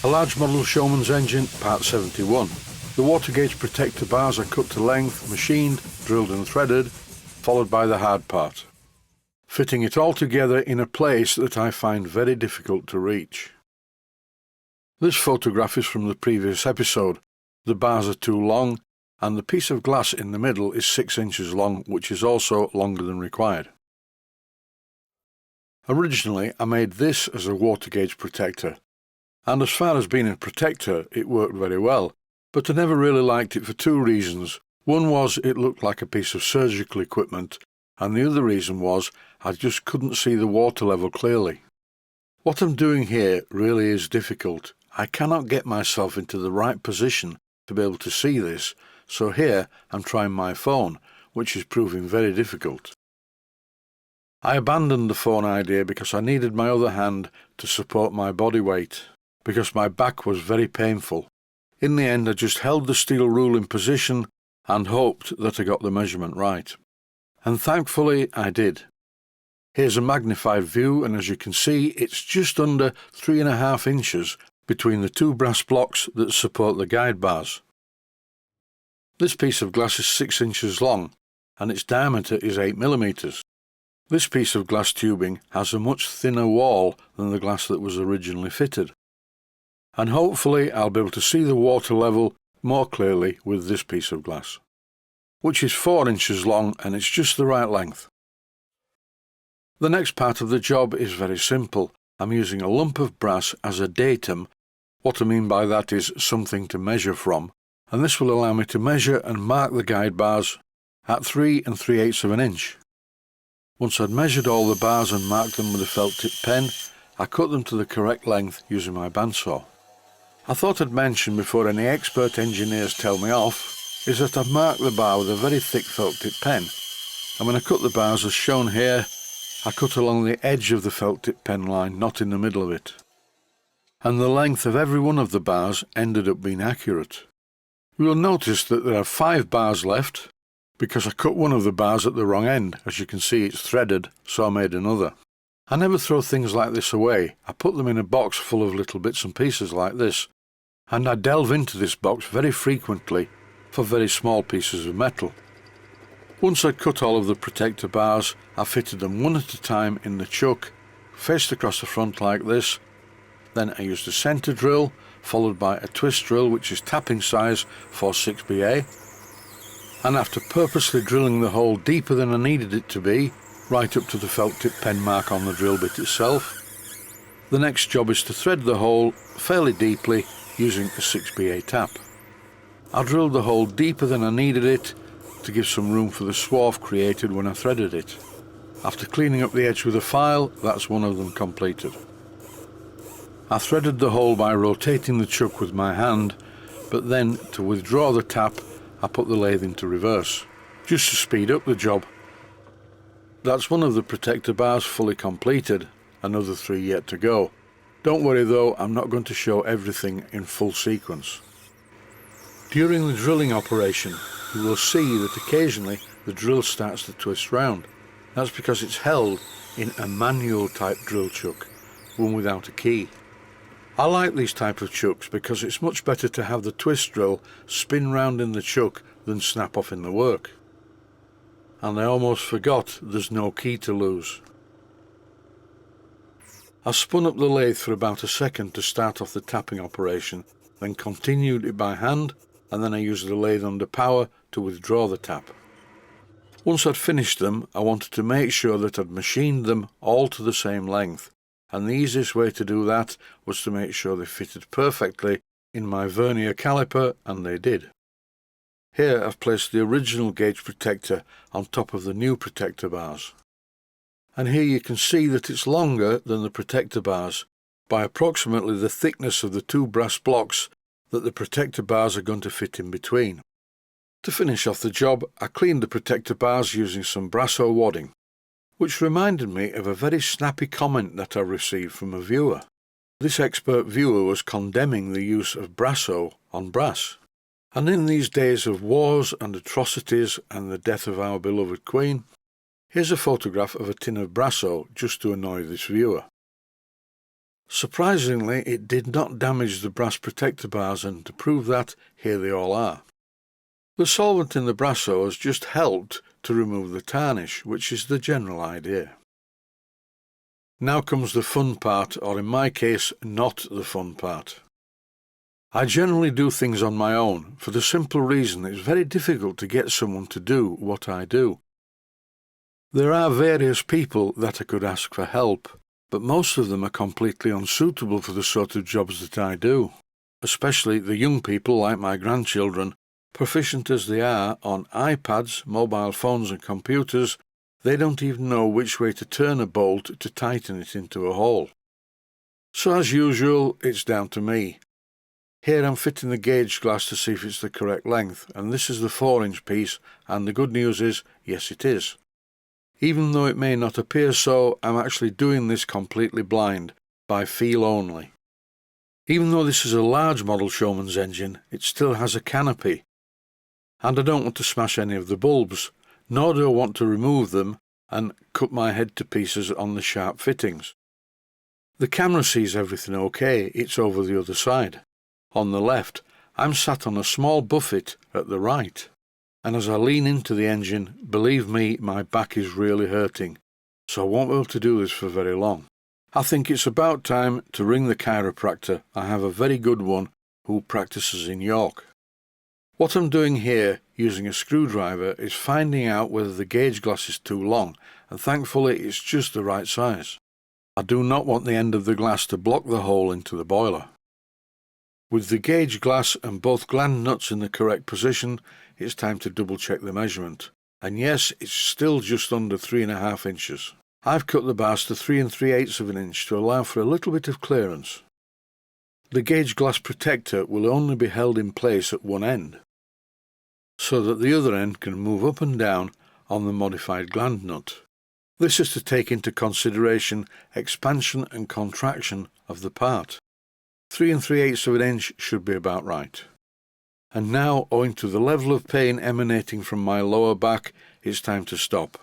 A large model Showman'S engine, part 71. The water gauge protector bars are cut to length, machined, drilled and threaded, followed by the hard part. Fitting it all together in a place that I find very difficult to reach. This photograph is from the previous episode. The bars are too long, and the piece of glass in the middle is 6 inches long, which is also longer than required. Originally, I made this as a water gauge protector, and as far as being a protector, it worked very well, but I never really liked it for 2 reasons. One was it looked like a piece of surgical equipment, and the other reason was I just couldn't see the water level clearly. What I'm doing here really is difficult. I cannot get myself into the right position to be able to see this, so here I'm trying my phone, which is proving very difficult. I abandoned the phone idea because I needed my other hand to support my body weight, because my back was very painful. In the end, I just held the steel rule in position and hoped that I got the measurement right. And thankfully I did. Here's a magnified view, and as you can see, it's just under 3.5 inches between the 2 brass blocks that support the guide bars. This piece of glass is 6 inches long, and its diameter is 8 millimeters. This piece of glass tubing has a much thinner wall than the glass that was originally fitted. And hopefully I'll be able to see the water level more clearly with this piece of glass, which is 4 inches long, and it's just the right length. The next part of the job is very simple. I'm using a lump of brass as a datum. What I mean by that is something to measure from, and this will allow me to measure and mark the guide bars at 3 3/8 of an inch. Once I'd measured all the bars and marked them with a felt tip pen, I cut them to the correct length using my bandsaw. I thought I'd mention before any expert engineers tell me off is that I've marked the bar with a very thick felt tip pen, and when I cut the bars as shown here, I cut along the edge of the felt tip pen line, not in the middle of it. And the length of every one of the bars ended up being accurate. You will notice that there are 5 bars left, because I cut one of the bars at the wrong end. As you can see, it's threaded, so I made another. I never throw things like this away. I put them in a box full of little bits and pieces like this, and I delve into this box very frequently for very small pieces of metal. Once I'd cut all of the protector bars, I fitted them one at a time in the chuck, faced across the front like this. Then I used a centre drill, followed by a twist drill, which is tapping size for 6BA. And after purposely drilling the hole deeper than I needed it to be, right up to the felt tip pen mark on the drill bit itself, the next job is to thread the hole fairly deeply using a 6BA tap. I drilled the hole deeper than I needed it to give some room for the swarf created when I threaded it. After cleaning up the edge with a file, that's one of them completed. I threaded the hole by rotating the chuck with my hand, but then to withdraw the tap, I put the lathe into reverse, just to speed up the job. That's one of the protector bars fully completed, another 3 yet to go. Don't worry though, I'm not going to show everything in full sequence. During the drilling operation, you will see that occasionally the drill starts to twist round. That's because it's held in a manual type drill chuck, one without a key. I like these type of chucks because it's much better to have the twist drill spin round in the chuck than snap off in the work. And I almost forgot there's no key to lose. I spun up the lathe for about a second to start off the tapping operation, then continued it by hand, and then I used the lathe under power to withdraw the tap. Once I'd finished them, I wanted to make sure that I'd machined them all to the same length, and the easiest way to do that was to make sure they fitted perfectly in my vernier caliper, and they did. Here I've placed the original gauge protector on top of the new protector bars. And here you can see that it's longer than the protector bars, by approximately the thickness of the 2 brass blocks that the protector bars are going to fit in between. To finish off the job, I cleaned the protector bars using some Brasso wadding, which reminded me of a very snappy comment that I received from a viewer. This expert viewer was condemning the use of Brasso on brass. And in these days of wars and atrocities and the death of our beloved Queen, here's a photograph of a tin of Brasso just to annoy this viewer. Surprisingly, it did not damage the brass protector bars, and to prove that, here they all are. The solvent in the brass hose just helped to remove the tarnish, which is the general idea. Now comes the fun part, or in my case, not the fun part. I generally do things on my own, for the simple reason it's very difficult to get someone to do what I do. There are various people that I could ask for help, but most of them are completely unsuitable for the sort of jobs that I do, especially the young people like my grandchildren. Proficient as they are on iPads, mobile phones and computers, they don't even know which way to turn a bolt to tighten it into a hole. So as usual, it's down to me. Here I'm fitting the gauge glass to see if it's the correct length, and this is the 4-inch piece, and the good news is, yes it is. Even though it may not appear so, I'm actually doing this completely blind, by feel only. Even though this is a large model Showman's engine, it still has a canopy, and I don't want to smash any of the bulbs, nor do I want to remove them and cut my head to pieces on the sharp fittings. The camera sees everything okay, it's over the other side. On the left, I'm sat on a small buffet at the right, and as I lean into the engine, believe me, my back is really hurting, so I won't be able to do this for very long. I think it's about time to ring the chiropractor. I have a very good one who practices in York. What I'm doing here, using a screwdriver, is finding out whether the gauge glass is too long, and thankfully it's just the right size. I do not want the end of the glass to block the hole into the boiler. With the gauge glass and both gland nuts in the correct position, it's time to double check the measurement. And yes, it's still just under 3.5 inches. I've cut the bars to 3 3/8 of an inch to allow for a little bit of clearance. The gauge glass protector will only be held in place at one end, so that the other end can move up and down on the modified gland nut. This is to take into consideration expansion and contraction of the part. 3 3/8 of an inch should be about right. And now, owing to the level of pain emanating from my lower back, it's time to stop.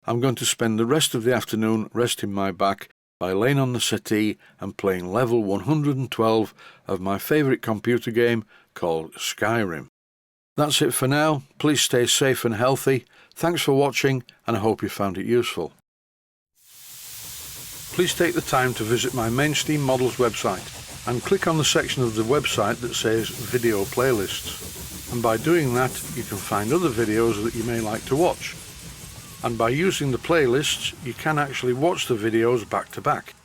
I'm going to spend the rest of the afternoon resting my back by laying on the settee and playing level 112 of my favourite computer game called Skyrim. That's it for now. Please stay safe and healthy. Thanks for watching, and I hope you found it useful. Please take the time to visit my Mainstream Models website and click on the section of the website that says Video Playlists. And by doing that, you can find other videos that you may like to watch. And by using the playlists, you can actually watch the videos back to back.